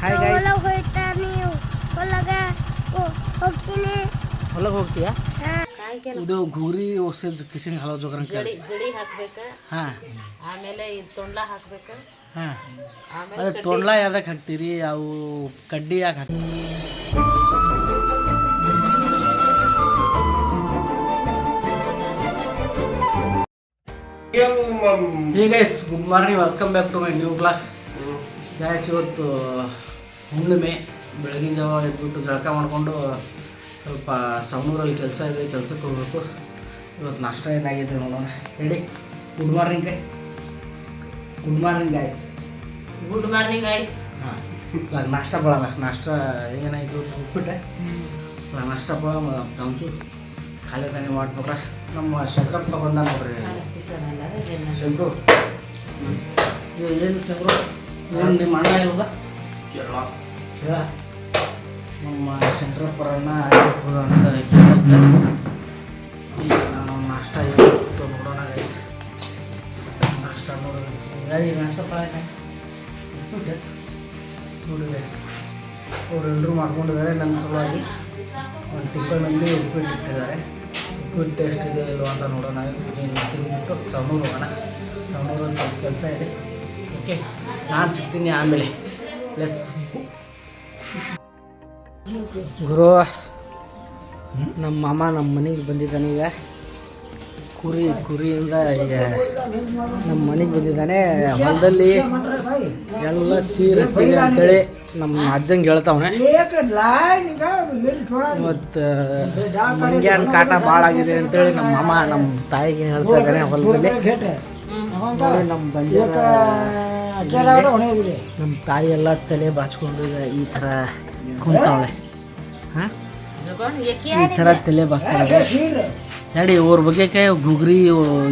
Hi guys. ಹೊಲಕ್ಕೆ ಹೋಗ್ತೀಯಾ? ಇದು ಗುರಿ ಓಸೇಜ್ ಕಿಸಿಂಗ್ ಹಲೋ ಜೋಗ್ರಂಗ್ ಜಡಿ ಹಾಕ್ಬೇಕು. ಹಾಂ, ಆಮೇಲೆ ಇದು ತೊಂಡ್ಲ ಹಾಕ್ಬೇಕು. ಹಾಂ, ಅದೇ ತೊಂಡ್ಲ ಯಾವ್ದಕ್ಕೆ ಹಾಕ್ತೀರಿ? ಅವು ಕಡ್ಡಿ ಯಾಕೆ ಹಾಕ್ತೀರಿ? Hey guys, good morning, welcome back to my new blog. Guys, ಇವತ್ತು ಹುಣ್ಣಿಮೆ. ಬೆಳಗಿನ ಜಾವ ಎದ್ಬಿಟ್ಟು ಜಳಕ ಮಾಡಿಕೊಂಡು ಸ್ವಲ್ಪ ಸವಣೂರಲ್ಲಿ ಕೆಲಸ ಇದೆ, ಕೆಲಸಕ್ಕೆ ಹೋಗ್ಬೇಕು. ಇವತ್ತು ನಾಷ್ಟ ಏನಾಗಿದೆ ನೋಡೋಣ. ಹೇಳಿ. ಗುಡ್ ಮಾರ್ನಿಂಗ್ ರೀ. Good morning guys. Good morning guys. ಹಾಂ, ನಾಷ್ಟ ಬರೋಲ್ಲ. ನಾಷ್ಟ ಏನಾಯಿತು ಉಪ್ಪಿಟ್ಟೆ. ನಾಷ್ಟ ಬರೋ ಕಂಚು ಖಾಲಿ ತಾನೇ ಮಾಡ್ಬೇಕ್ರ. ನಮ್ಮ ಶಂಕರಪ್ಪ ಬಂದ ನೋಡ್ರಿ. ಶಂಕರು, ಏನು ಶಂಕರು, ಏನು ನಿಮ್ಮ ಅಣ್ಣ ಇರೋದ? ಕೇಳ. ನಮ್ಮ ಶಂಕರಪ್ಪರನ್ನ ಅಂತ ಈಗ ನಾವು ನಾಷ್ಟ ಇವತ್ತು ನೋಡೋಣ ಗೈಸ್. ನಾಷ್ಟ ನೋಡೋಣ. ನಾಷ್ಟ ಉಪ್ಪಿಟ್ಟೆ ನೋಡಿ ಗೈಸ್. ಅವರೆಲ್ಲರೂ ಮಾಡ್ಕೊಂಡಿದ್ದಾರೆ. ನನ್ನ ಸಲುವಾಗಿ ಒಂದು ಟಿಪ್ಪನಲ್ಲಿ ಉಪ್ಪಿಟ್ಟು ಇಟ್ಟಿದ್ದಾರೆ. ಉಪ್ಪಿಟ್ಟು ಟೇಸ್ಟ್ ಇದೆ ಇಲ್ವ ಅಂತ ನೋಡೋಣ. ತಿಂದ್ಬಿಟ್ಟು ಸವಣೂರು ಹೋಗೋಣ. ಸವಣೂರಲ್ಲಿ ಸ್ವಲ್ಪ ಕೆಲಸ ಇದೆ. ಓಕೆ, ನಾನು ಸಿಗ್ತೀನಿ ಆಮೇಲೆ. ಲೆಟ್ಸ್ ಗುರು. ನಮ್ಮ ಮಾಮ ನಮ್ಮ ಮನೆಗೆ ಬಂದಿದ್ದಾನೆ. ಈಗ ಕುರಿಯಿಂದ ಈಗ ನಮ್ಮ ಮನೆಗೆ ಬಂದಿದ್ದಾನೆ. ಹೊಲದಲ್ಲಿ ಎಲ್ಲ ಸೀರಟ್ಟಿದೆ ಅಂತೇಳಿ ನಮ್ಮ ಅಜ್ಜಂಗೆ ಹೇಳ್ತಾವನೆ. ಮತ್ತು ಮಂಗ್ಯಾನ ಕಾಟ ಭಾಳ ಆಗಿದೆ ಅಂತೇಳಿ ನಮ್ಮ ಮಾಮ ನಮ್ಮ ತಾಯಿಗೆ ಹೇಳ್ತಾ ಇದ್ದಾನೆ. ಹೊಲದಲ್ಲಿ ನಮ್ಮ ಬಂದ ನಮ್ಮ ತಾಯಿ ಎಲ್ಲ ತಲೆ ಬಾಚ್ಕೊಂಡು ಈ ಥರ ಕುಂತಾವಳೆ. ಹಾಂ, ಈ ಥರ ತಲೆ ಬಾಚ್ತಾಳೆ ನೋಡಿ. ಅವ್ರ ಬಗ್ಗೆ ಕೈ ಗುಗ್ರಿ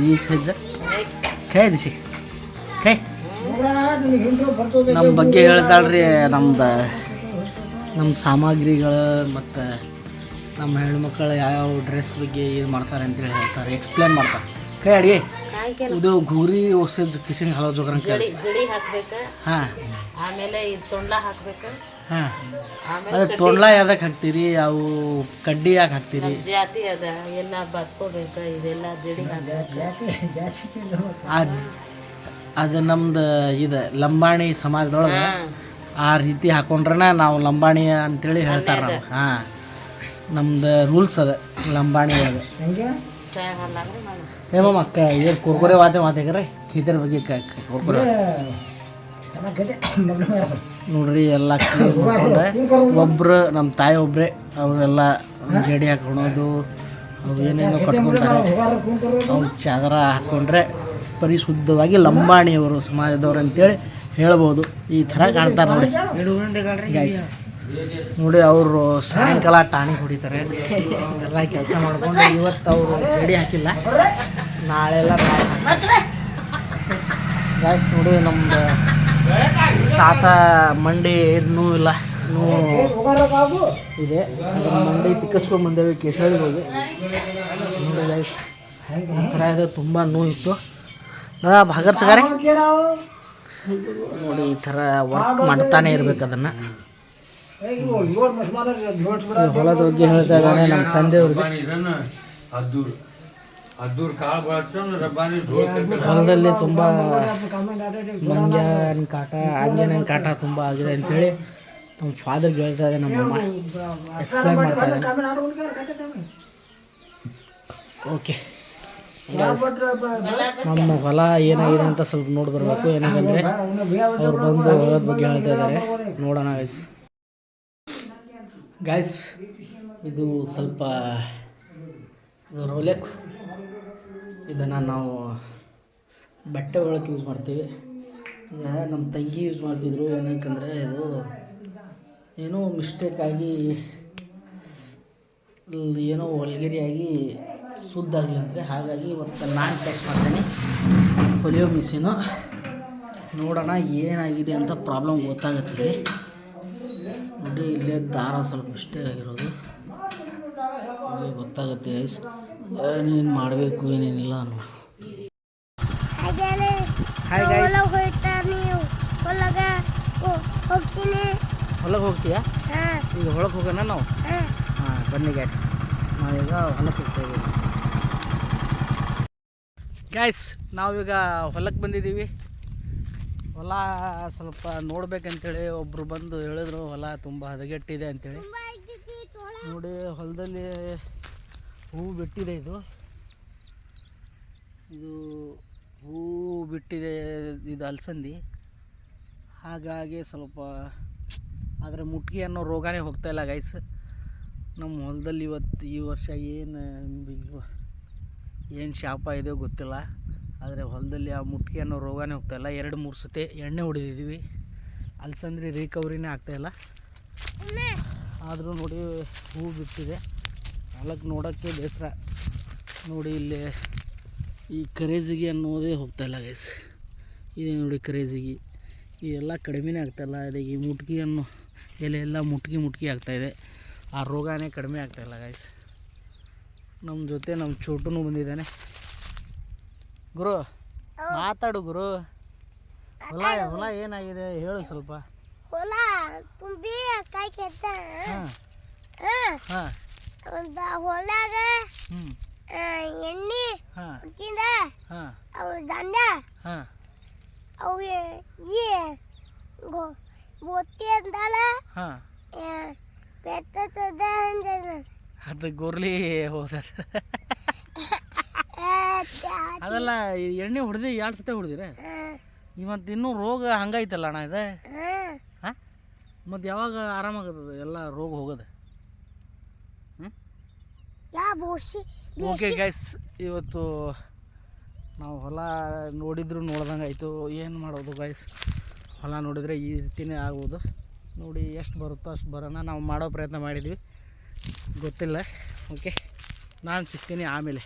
ಈ ಸಜ್ಜ ಕೈ ದಿಸಿ ಕೈ ನಮ್ಮ ಬಗ್ಗೆ ಹೇಳ್ತಾಳ್ರಿ. ನಮ್ಮ ಸಾಮಗ್ರಿಗಳು ಮತ್ತು ನಮ್ಮ ಹೆಣ್ಮಕ್ಳು ಯಾವ್ಯಾವ ಡ್ರೆಸ್ ಬಗ್ಗೆ ಏನು ಮಾಡ್ತಾರೆ ಅಂತೇಳಿ ಹೇಳ್ತಾರೆ, ಎಕ್ಸ್ಪ್ಲೇನ್ ಮಾಡ್ತಾರೆ. ಕೈ ಅಡಿಗೆ ಇದು ಗುರಿ ಓಸೇಜ್ ಕಿಸಿಂಗ್ ಹಲೋ ಜೋಗ್ರಂಗ್ ಜಡಿ ಹಾಕ್ಬೇಕು. ಹಾಂ, ಆಮೇಲೆ ಇದು ತೊಂಡ್ಲ ಹಾಕ್ಬೇಕು. ಹಾಂ, ಅದೇ ತೊಂಡ್ಲ ಯಾವ್ದಕ್ಕೆ ಹಾಕ್ತೀರಿ? ಅವು ಕಡ್ಡಿ ಯಾಕೆ ಹಾಕ್ತೀರಿ? ಜಾತಿ ಅದ ಎಲ್ಲ ಬಸ್ಕೋಬೇಕು. ಇದೆಲ್ಲ ಜಡಿ ಹಾಕ್ಬೇಕು. ಅದು ನಮ್ದು ಇದು ಲಂಬಾಣಿ ಸಮಾಜದೊಳಗೆ ಆ ರೀತಿ ಹಾಕೊಂಡ್ರೆ ನಾವು ಲಂಬಾಣಿ ಅಂತೇಳಿ ಹೇಳ್ತಾರೆ ನಾವು. ಹಾಂ, ನಮ್ದು ರೂಲ್ಸ್ ಅದ ಲಂಬಾಣಿ ಒಳಗೆ. ಏಮಮ್ಮ ಅಕ್ಕ ಏನು ಕುರ್ಕುರೆ ಮಾತಾಡ್ರೆ ಇದರ ಬಗ್ಗೆ ಕುರ್ಕುರೆ ನೋಡ್ರಿ. ಎಲ್ಲ ಕ್ಲೀನ್ ಮಾಡ್ಕೊಂಡ್ರೆ ಒಬ್ರು ನಮ್ಮ ತಾಯಿ ಒಬ್ಬರೇ ಅವರೆಲ್ಲ ಜಡಿ ಹಾಕೊಳೋದು, ಅವು ಏನೇನೋ ಕಟ್ಕೊಂತಾರೆ. ಅವ್ರು ಚಾದರ ಹಾಕ್ಕೊಂಡ್ರೆ ಪರಿಶುದ್ಧವಾಗಿ ಲಂಬಾಣಿಯವರು ಸಮಾಜದವ್ರು ಅಂತೇಳಿ ಹೇಳ್ಬೋದು. ಈ ಥರ ಕಾಣ್ತಾರೆ ನೋಡಿ ಗೈಸ್. ನೋಡಿ, ಅವರು ಸಾಯಂಕಾಲ ಟಾಣಿಗೆ ಹೊಡಿತಾರೆ. ಎಲ್ಲ ಕೆಲಸ ಮಾಡ್ಕೊಂಡು ಇವತ್ತು ಅವರು ಜಡಿ ಹಾಕಿಲ್ಲ, ನಾಳೆಲ್ಲ ಗೈಸ್. ನೋಡಿ, ನಮ್ಮದು ತಾತ ಮಂಡಿ ಏನೂ ಇಲ್ಲ, ನೋವು ಇದೆ. ಅದನ್ನು ಮಂಡಿ ತಿಕ್ಕಿಸ್ಕೊಂಡು ಬಂದೇವಿ ಕೇಸರಿಗೆ ಹೋಗಿ. ನೋಡಿ ಗೈಸ್, ಈ ಥರ ಇದೆ. ತುಂಬ ನೋವಿತ್ತು. ಭಾಗರ್ ಸಗಾರೆ ನೋಡಿ, ಈ ಥರ ವರ್ಕ್ ಮಾಡ್ತಾನೆ ಇರ್ಬೇಕು. ಅದನ್ನು ಹೊಲದ ಬಗ್ಗೆ ಹೇಳ್ತಾ ಇದ್ದಾನೆ ನಮ್ಮ ತಂದೆಯವ್ರಿಗೆ. ಹೊಲದಲ್ಲಿ ತುಂಬ ಮಂಗ್ಯಾನ ಕಾಟ, ಆಂಜನೇಯನ ಕಾಟ ತುಂಬ ಆಗಿದೆ ಅಂತೇಳಿ ನಮ್ಮ ಫಾದರ್ಗೆ ಹೇಳ್ತಾ ಇದೆ. ನಮ್ಮಮ್ಮ ಎಕ್ಸ್ಪ್ಲೈನ್ ಮಾಡ್ತಾ ಇದ್ದಾನೆ. ಓಕೆ, ನಮ್ಮ ಹೊಲ ಏನಾಗಿದೆ ಅಂತ ಸ್ವಲ್ಪ ನೋಡಿ ಬರಬೇಕು. ಏನಾಗಂದರೆ ಅವ್ರು ಬಂದು ಹೊಲದ ಬಗ್ಗೆ ಹೇಳ್ತಾ ಇದ್ದಾರೆ. ನೋಡೋಣ ಗೈಸ್. ಇದು ಸ್ವಲ್ಪ ರೋಲೆಕ್ಸ್. ಇದನ್ನು ನಾವು ಬಟ್ಟೆ ಒಳಗೆ ಯೂಸ್ ಮಾಡ್ತೀವಿ. ನಮ್ಮ ತಂಗಿ ಯೂಸ್ ಮಾಡ್ತಿದ್ರು. ಏನಕ್ಕಂದರೆ ಇದು ಏನೋ ಮಿಸ್ಟೇಕಾಗಿ ಏನೋ ಹೊಲ್ಗಿರಿಯಾಗಿ ಸುದ್ದಾಗಲಿ ಅಂದರೆ, ಹಾಗಾಗಿ ಇವತ್ತು ನಾನು ಟೆಸ್ಟ್ ಮಾಡ್ತೇನೆ ಹೊಲಿಯೋ ಮಿಷಿನು. ನೋಡೋಣ ಏನಾಗಿದೆ ಅಂತ ಪ್ರಾಬ್ಲಮ್ ಗೊತ್ತಾಗುತ್ತೆ. ನೋಡಿ, ಇಲ್ಲೇ ದಾರ ಸ್ವಲ್ಪ ಮಿಸ್ಟೇಕ್ ಆಗಿರೋದು ಇಲ್ಲೇ ಗೊತ್ತಾಗುತ್ತೆ ಗೈಸ್. ಏನೇನು ಮಾಡಬೇಕು ಏನೇನಿಲ್ಲ ಅನ್ನೋ. Hi guys. ಹೊಲಕ್ಕೆ ಹೋಗ್ತೀಯಾ? ಈಗ ಹೊಲಕ್ಕೆ ಹೋಗೋಣ ನಾವು. ಹಾಂ ಬನ್ನಿ ಗ್ಯಾಸ್, ನಾವೀಗ ಹೊಲಕ್ಕೆ ಹೋಗ್ತಾಯಿದ್ದೀವಿ. ಗ್ಯಾಸ್ ನಾವೀಗ ಹೊಲಕ್ಕೆ ಬಂದಿದ್ದೀವಿ. ಹೊಲ ಸ್ವಲ್ಪ ನೋಡ್ಬೇಕಂತೇಳಿ ಒಬ್ಬರು ಬಂದು ಹೇಳಿದ್ರು, ಹೊಲ ತುಂಬ ಹದಗೆಟ್ಟಿದೆ ಅಂಥೇಳಿ. ನೋಡಿ ಹೊಲದಲ್ಲಿ ಹೂವು ಬಿಟ್ಟಿದೆ. ಇದು ಹೂವು ಬಿಟ್ಟಿದೆ, ಇದು ಅಲಸಂದಿ. ಹಾಗಾಗಿ ಸ್ವಲ್ಪ ಆದರೆ ಮುಟ್ಗಿ ಅನ್ನೋ ರೋಗನೇ ಹೋಗ್ತಾಯಿಲ್ಲ ಗೈಸ್ ನಮ್ಮ ಹೊಲದಲ್ಲಿ. ಈ ವರ್ಷ ಏನು ಶಾಪ ಇದೆಯೋ ಗೊತ್ತಿಲ್ಲ, ಆದರೆ ಹೊಲದಲ್ಲಿ ಆ ಮುಟ್ಗಿ ಅನ್ನೋ ರೋಗನೇ ಹೋಗ್ತಾಯಿಲ್ಲ. 2-3 ಸತಿ ಎಣ್ಣೆ ಹೊಡಿದಿದ್ದೀವಿ, ಅಲಸಂದ್ರಿ ರಿಕವರಿನೇ ಆಗ್ತಾಯಿಲ್ಲ. ಆದರೂ ನೋಡಿ ಹೂವು ಬಿಟ್ಟಿದೆ. ಹೊಲಕ್ಕೆ ನೋಡೋಕ್ಕೆ ಬೇಸರ. ನೋಡಿ ಇಲ್ಲಿ ಈ ಕರೇಜಿಗೆ ಅನ್ನೋದೇ ಹೋಗ್ತಾಯಿಲ್ಲ ಗೈಸ್. ಇದೆ ನೋಡಿ ಕರೇಜಿಗೆ, ಇವೆಲ್ಲ ಕಡಿಮೆನೇ ಆಗ್ತಾಯಿಲ್ಲ. ಅದಕ್ಕೆ ಈ ಮುಟ್ಗಿ ಅನ್ನೋ ಎಲೆ ಎಲ್ಲ ಮುಟ್ಗಿ ಆಗ್ತಾಯಿದೆ. ಆ ರೋಗನೇ ಕಡಿಮೆ ಆಗ್ತಾಯಿಲ್ಲ ಗೈಸ್. ನಮ್ಮ ಜೊತೆ ನಮ್ಮ ಚೋಟುನು ಬಂದಿದ್ದಾನೆ. ಗುರು ಮಾತಾಡು ಗುರು. ಹೊಲ ಏನಾಗಿದೆ ಹೇಳು ಸ್ವಲ್ಪ. ಹೊಲ ತುಂಬಿ ಕಾಯಿ ಕೆತ್ತ. ಹಾಂ ಹೊಲಾಗ ಎಣ್ಣೆ ತಿಂದ ಅವು ಜಂಡ ಅವು ಈ ಬೋತಿ ಅಂದಲ್ಲ ಬೆತ್ತದ ಅಂಜನ ಅದು ಗೊರ್ಲಿ ಹೋದ. ಅದೆಲ್ಲ ಎಣ್ಣೆ ಹೊಡೆದು 2 ಸತಿ ಹೊಡೆದಿರ. ಇವತ್ತು ಇನ್ನೂ ರೋಗ ಹಂಗೈತಲ್ಲ ಅಣ್ಣ ಇದೆ. ಹಾಂ ಮತ್ತು ಯಾವಾಗ ಆರಾಮಾಗತ್ತದ ಎಲ್ಲ ರೋಗ ಹೋಗೋದು? ಓಕೆ ಗೈಸ್, ಇವತ್ತು ನಾವು ಹೊಲ ನೋಡಿದ್ರು ನೋಡ್ದಂಗೆ ಆಯಿತು. ಏನು ಮಾಡೋದು ಗೈಸ್, ಹೊಲ ನೋಡಿದರೆ ಈ ರೀತಿಯೇ ಆಗೋದು. ನೋಡಿ ಎಷ್ಟು ಬರುತ್ತೋ ಅಷ್ಟು ಬರೋಣ. ನಾವು ಮಾಡೋ ಪ್ರಯತ್ನ ಮಾಡಿದ್ವಿ, ಗೊತ್ತಿಲ್ಲ. ಓಕೆ, ನಾನು ಸಿಗ್ತೀನಿ ಆಮೇಲೆ.